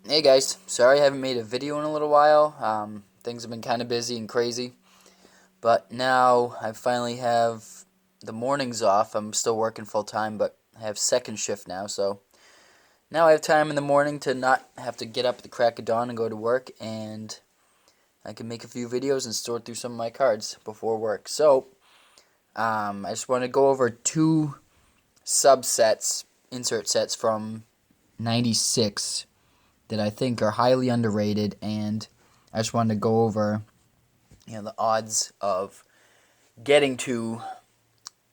Hey guys, sorry I haven't made a video in a little while. Things have been kind of busy and crazy, but now I finally have the mornings off. I'm still working full time, but I have second shift now, so now I have time in the morning to not have to get up at the crack of dawn and go to work, and I can make a few videos and sort through some of my cards before work. So, I just want to go over two subsets, insert sets from 96 that I think are highly underrated, and I just wanted to go over, the odds of getting to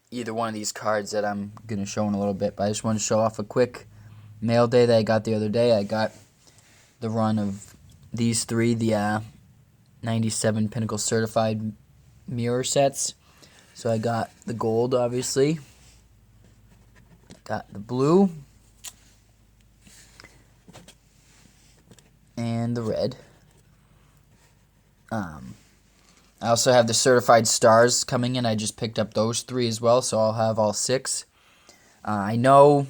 either one of these cards that I'm going to show in a little bit. But I just want to show off a quick mail day that I got the other day. I got the run of these three, the 97 Pinnacle Certified mirror sets. So I got the gold, obviously. Got the blue. And the red. I also have the certified stars coming in. I just picked up those three as well, so I'll have all six. I know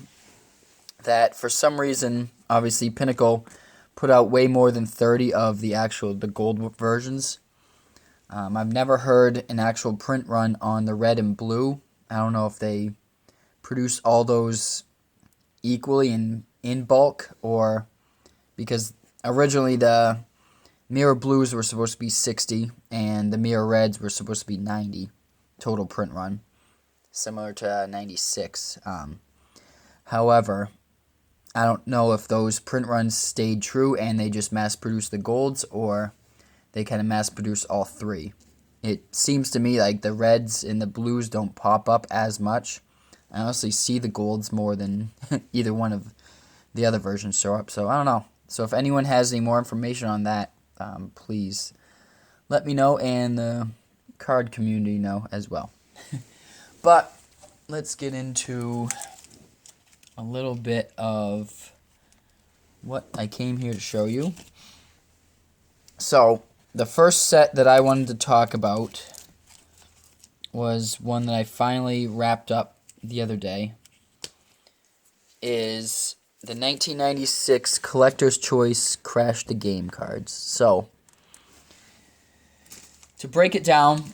that for some reason, obviously, Pinnacle put out way more than 30 of the gold versions. I've never heard an actual print run on the red and blue. I don't know if they produce all those equally in bulk, or because originally the mirror blues were supposed to be 60 and the mirror reds were supposed to be 90 total print run, similar to 96. However, I don't know if those print runs stayed true and they just mass produced the golds, or they kind of mass produce all three. It seems to me like the reds and the blues don't pop up as much. I honestly see the golds more than either one of the other versions show up, so I don't know. So if anyone has any more information on that, please let me know, and the card community know as well. But let's get into a little bit of what I came here to show you. So the first set that I wanted to talk about was one that I finally wrapped up the other day. Is the 1996 Collector's Choice Crash the Game cards. So, to break it down,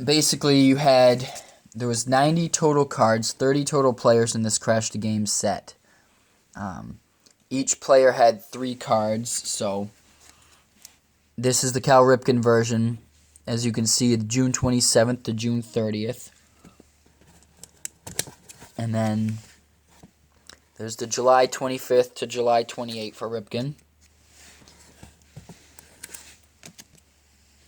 basically there was 90 total cards, 30 total players in this Crash the Game set. Each player had 3 cards, so this is the Cal Ripken version. As you can see, June 27th to June 30th. And then there's the July 25th to July 28th for Ripken.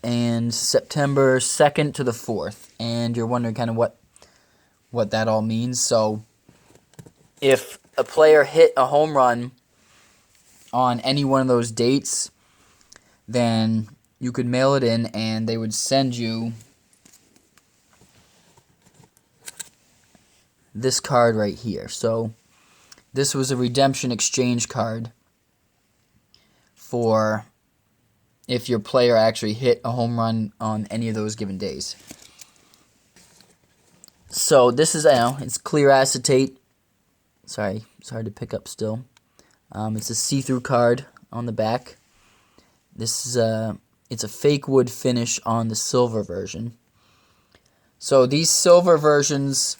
And September 2nd to the 4th. And you're wondering kind of what that all means. So, if a player hit a home run on any one of those dates, then you could mail it in and they would send you this card right here. So, this was a redemption exchange card for if your player actually hit a home run on any of those given days. So this is, it's clear acetate. Sorry, it's hard to pick up still. It's a see-through card on the back. It's a fake wood finish on the silver version. So these silver versions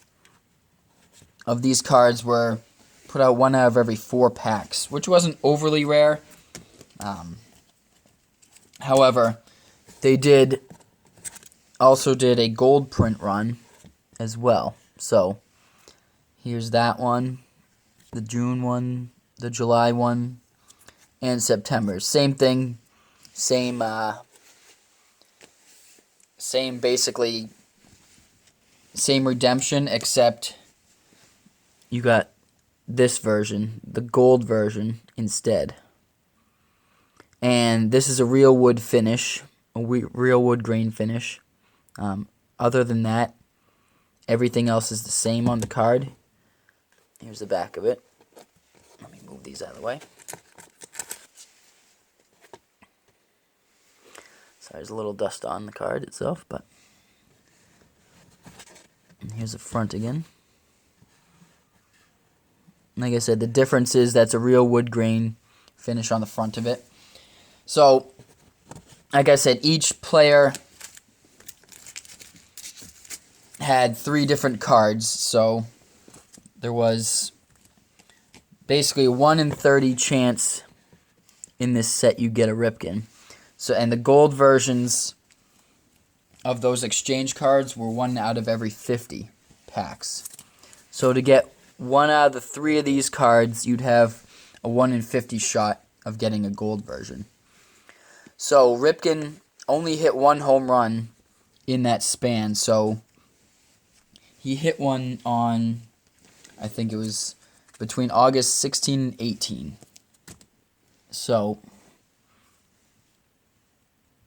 of these cards were put out 1 out of every 4 packs, which wasn't overly rare. However, they also did a gold print run as well. So here's that one, the June one, the July one, and September. Same thing, same basically same redemption, except you got this version, the gold version, instead. And this is a real wood finish, a real wood grain finish. Other than that, everything else is the same on the card. Here's the back of it. Let me move these out of the way. Sorry, there's a little dust on the card itself, but here's the front again. Like I said, the difference is that's a real wood grain finish on the front of it. So, like I said, each player had 3 different cards, so there was basically a 1 in 30 chance in this set you get a Ripken. So, and the gold versions of those exchange cards were 1 out of every 50 packs. So to get 1 out of the 3 of these cards, you'd have a 1 in 50 shot of getting a gold version. So Ripken only hit 1 home run in that span. So he hit one on, I think it was between August 16 and 18. So,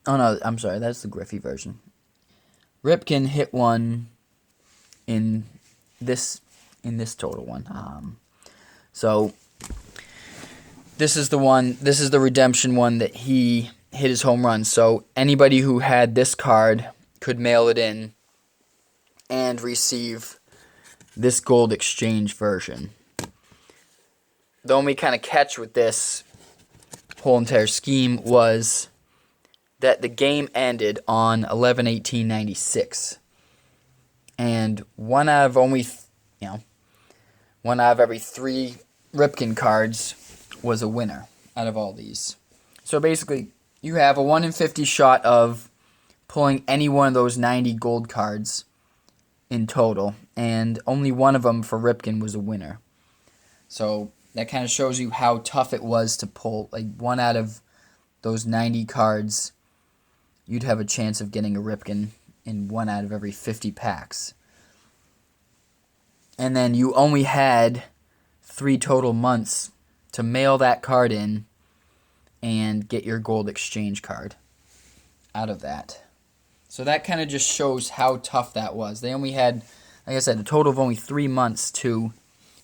oh no, I'm sorry, that's the Griffey version. Ripken hit one in this total one. So this is the one. This is the redemption one that he hit his home run. So anybody who had this card could mail it in and receive this gold exchange version. The only kind of catch with this whole entire scheme was that the game ended on 11/18/96, and 1 out of only, 1 out of every 3 Ripken cards was a winner out of all these. So basically, you have a 1 in 50 shot of pulling any one of those 90 gold cards in total, and only one of them for Ripken was a winner. So that kind of shows you how tough it was to pull. Like 1 out of those 90 cards, you'd have a chance of getting a Ripken in 1 out of every 50 packs. And then you only had 3 total months to mail that card in and get your gold exchange card out of that. So that kind of just shows how tough that was. They only had, like I said, a total of only 3 months to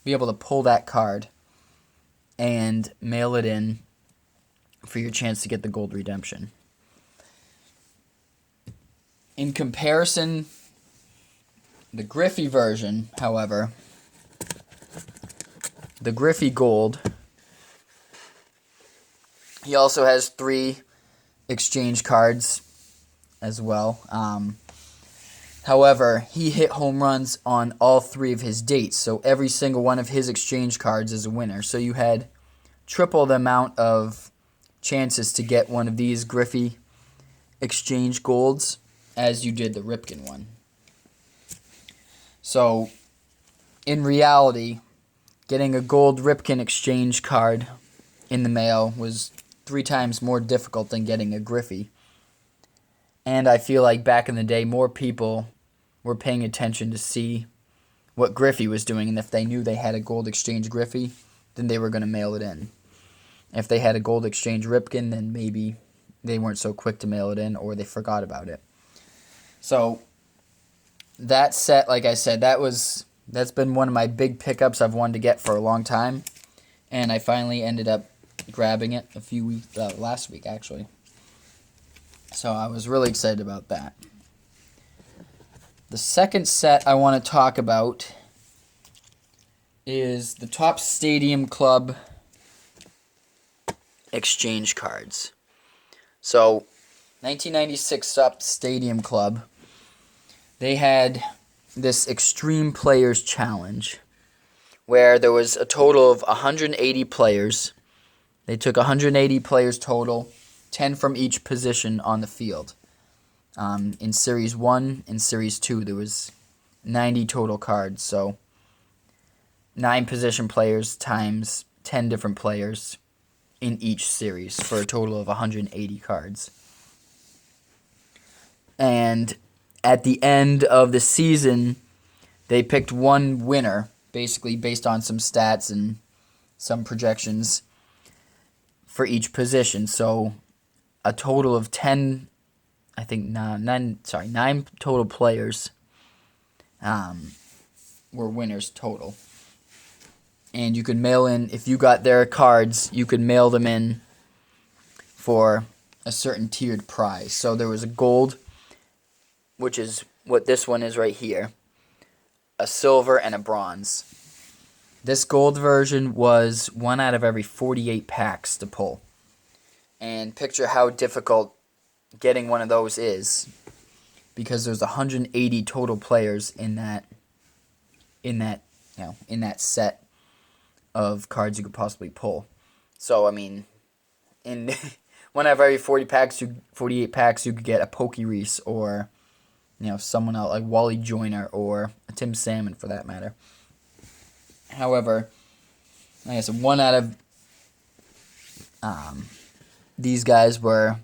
be able to pull that card and mail it in for your chance to get the gold redemption. In comparison, the Griffey version, however, the Griffey Gold, he also has 3 exchange cards as well. However, he hit home runs on all 3 of his dates, so every single one of his exchange cards is a winner. So you had triple the amount of chances to get one of these Griffey exchange golds as you did the Ripken one. So, in reality, getting a gold Ripken exchange card in the mail was 3 times more difficult than getting a Griffey. And I feel like back in the day, more people were paying attention to see what Griffey was doing, and if they knew they had a gold exchange Griffey, then they were going to mail it in. If they had a gold exchange Ripken, then maybe they weren't so quick to mail it in, or they forgot about it. So that set, like I said, that's been one of my big pickups I've wanted to get for a long time, and I finally ended up grabbing it last week actually. So I was really excited about that. The second set I want to talk about is the Topps Stadium Club exchange cards. So 1996 Topps Stadium Club, they had this Extreme Players Challenge where there was a total of 180 players. They took 180 players total, 10 from each position on the field. In Series 1 and Series 2, there was 90 total cards, so 9 position players times 10 different players in each series for a total of 180 cards. And at the end of the season, they picked one winner, basically based on some stats and some projections for each position. So a total of 9 total players were winners total. And you could mail in, if you got their cards, you could mail them in for a certain tiered prize. So there was a gold, which is what this one is right here, a silver, and a bronze. This gold version was 1 out of every 48 packs to pull. And picture how difficult getting one of those is, because there's 180 total players in that set of cards you could possibly pull. So I mean, in 1 out of every 48 packs, you could get a Pokey Reese or someone else like Wally Joyner or a Tim Salmon for that matter. However, like I said, 1 out of these guys were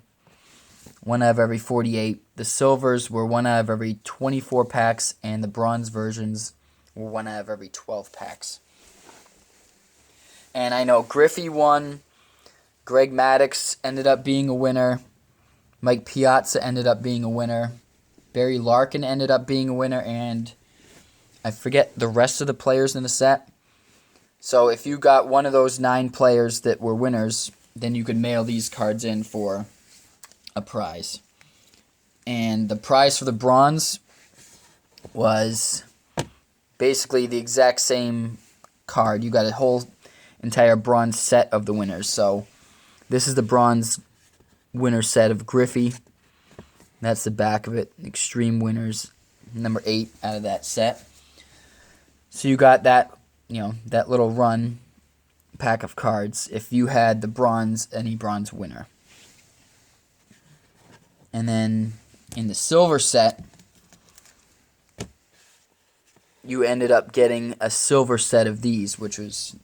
1 out of every 48. The silvers were 1 out of every 24 packs, and the bronze versions were 1 out of every 12 packs. And I know Griffey won. Greg Maddux ended up being a winner. Mike Piazza ended up being a winner. Barry Larkin ended up being a winner, and I forget the rest of the players in the set. So if you got one of those 9 players that were winners, then you could mail these cards in for a prize. And the prize for the bronze was basically the exact same card. You got a whole entire bronze set of the winners. So this is the bronze winner set of Griffey. That's the back of it. Extreme Winners, number 8 out of that set. So you got that, that little run pack of cards if you had the bronze, any bronze winner. And then in the silver set, you ended up getting a silver set of these,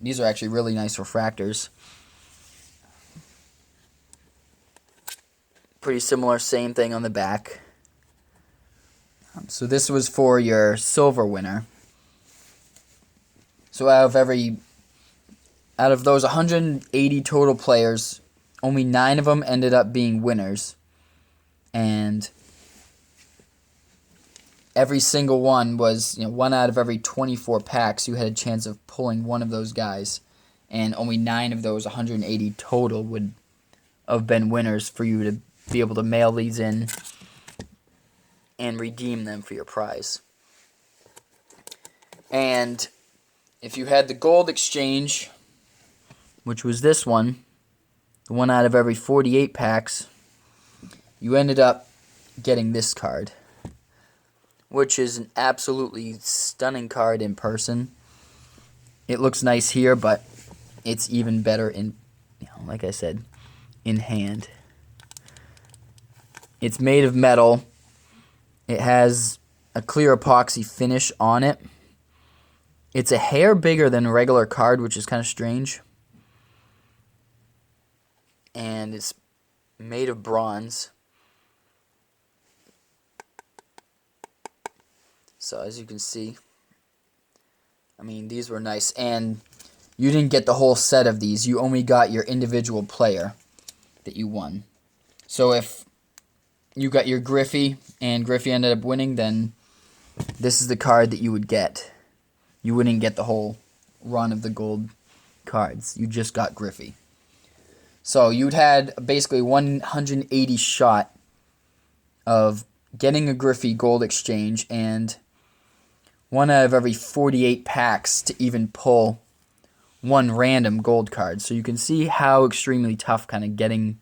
these are actually really nice refractors. Pretty similar, same thing on the back. So this was for your silver winner. So out of those 180 total players, only 9 of them ended up being winners. And every single one was, 1 out of every 24 packs, you had a chance of pulling one of those guys. And only 9 of those 180 total would have been winners for you to be able to mail these in and redeem them for your prize. And if you had the gold exchange, which was this one, the 1 out of every 48 packs, you ended up getting this card, which is an absolutely stunning card in person. It looks nice here, but it's even better in, like I said, in hand. It's made of metal. It has a clear epoxy finish on it. It's a hair bigger than a regular card, which is kind of strange. And it's made of bronze. So as you can see, these were nice. And you didn't get the whole set of these. You only got your individual player that you won. So if you got your Griffey and Griffey ended up winning, then this is the card that you would get. You wouldn't get the whole run of the gold cards. You just got Griffey. So you'd had basically 180 shot of getting a Griffey gold exchange and 1 out of every 48 packs to even pull one random gold card. So you can see how extremely tough kind of getting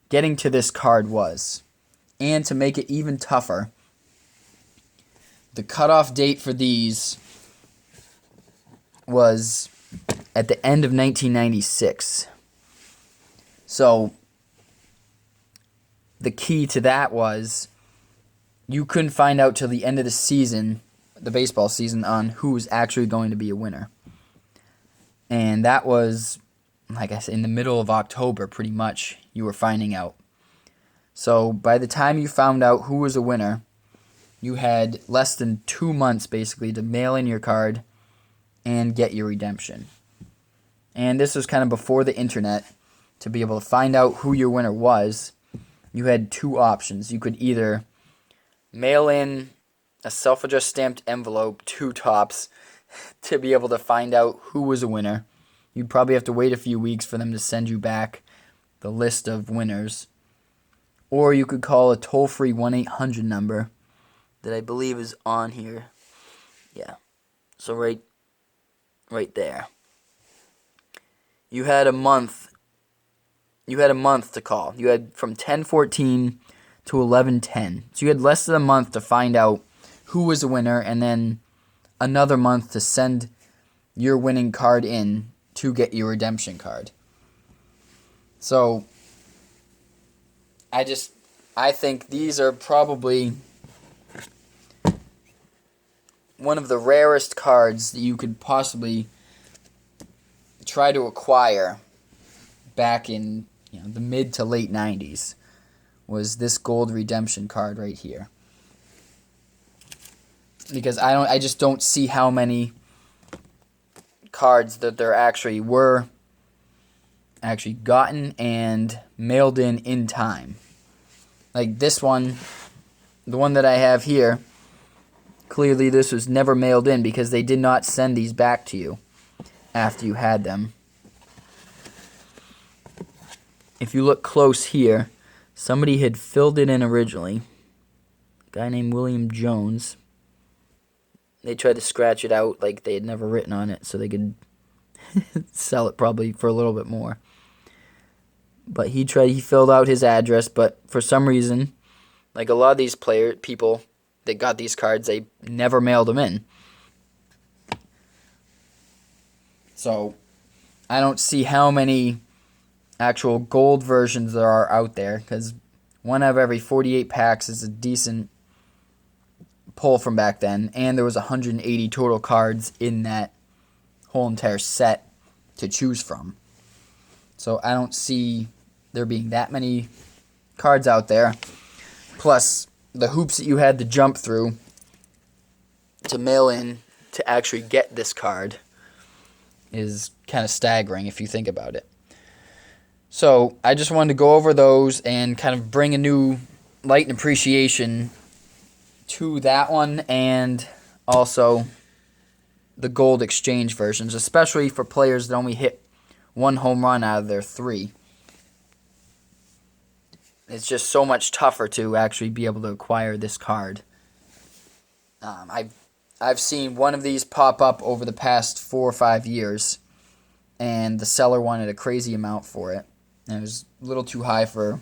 to this card was. And to make it even tougher, the cutoff date for these was at the end of 1996. So the key to that was you couldn't find out till the end of the season, the baseball season, on who was actually going to be a winner. And that was, like I said, in the middle of October, pretty much, you were finding out. So by the time you found out who was a winner, you had less than 2 months, basically, to mail in your card and get your redemption. And this was kind of before the internet. To be able to find out who your winner was, you had 2 options. You could either mail in a self-addressed stamped envelope, 2 tops, to be able to find out who was a winner. You'd probably have to wait a few weeks for them to send you back the list of winners. Or you could call a toll-free 1-800 number that I believe is on here. Yeah. So right right there. You had a month. You had a month to call. You had from 10:14 to 11:10. So you had less than a month to find out who was the winner, and then another month to send your winning card in to get your redemption card. So I think these are probably one of the rarest cards that you could possibly try to acquire back in the mid to late 90s, was this gold redemption card right here. Because I just don't see how many cards that there actually were actually gotten and mailed in time. Like this one, the one that I have here, clearly this was never mailed in because they did not send these back to you after you had them. If you look close here, somebody had filled it in originally. A guy named William Jones. They tried to scratch it out like they had never written on it so they could sell it probably for a little bit more. But he filled out his address, but for some reason, like a lot of these people that got these cards, they never mailed them in. So I don't see how many actual gold versions there are out there, because one out of every 48 packs is a decent pull from back then, and there was 180 total cards in that whole entire set to choose from. So I don't see there being that many cards out there. Plus, the hoops that you had to jump through to mail in to actually get this card is kind of staggering if you think about it. So I just wanted to go over those and kind of bring a new light and appreciation to that one, and also the gold exchange versions, especially for players that only hit one home run out of their 3. It's just so much tougher to actually be able to acquire this card. I've seen one of these pop up over the past 4 or 5 years, and the seller wanted a crazy amount for it. And it was a little too high for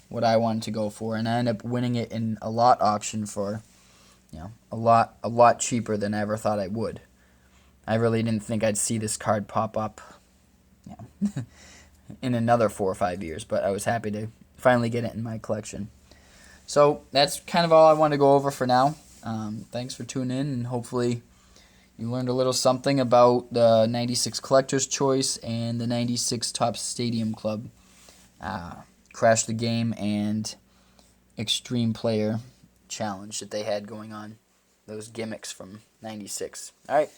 what I wanted to go for, and I ended up winning it in a lot auction for a lot cheaper than I ever thought I would. I really didn't think I'd see this card pop up in another 4 or 5 years, but I was happy to finally get it in my collection. So that's kind of all I want to go over for now. Thanks for tuning in, and hopefully you learned a little something about the 96 Collector's Choice and the 96 Topps Stadium Club Crash the Game and Extreme Player Challenge that they had going on. Those gimmicks from 96. Alright,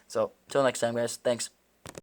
so till next time, guys. Thanks.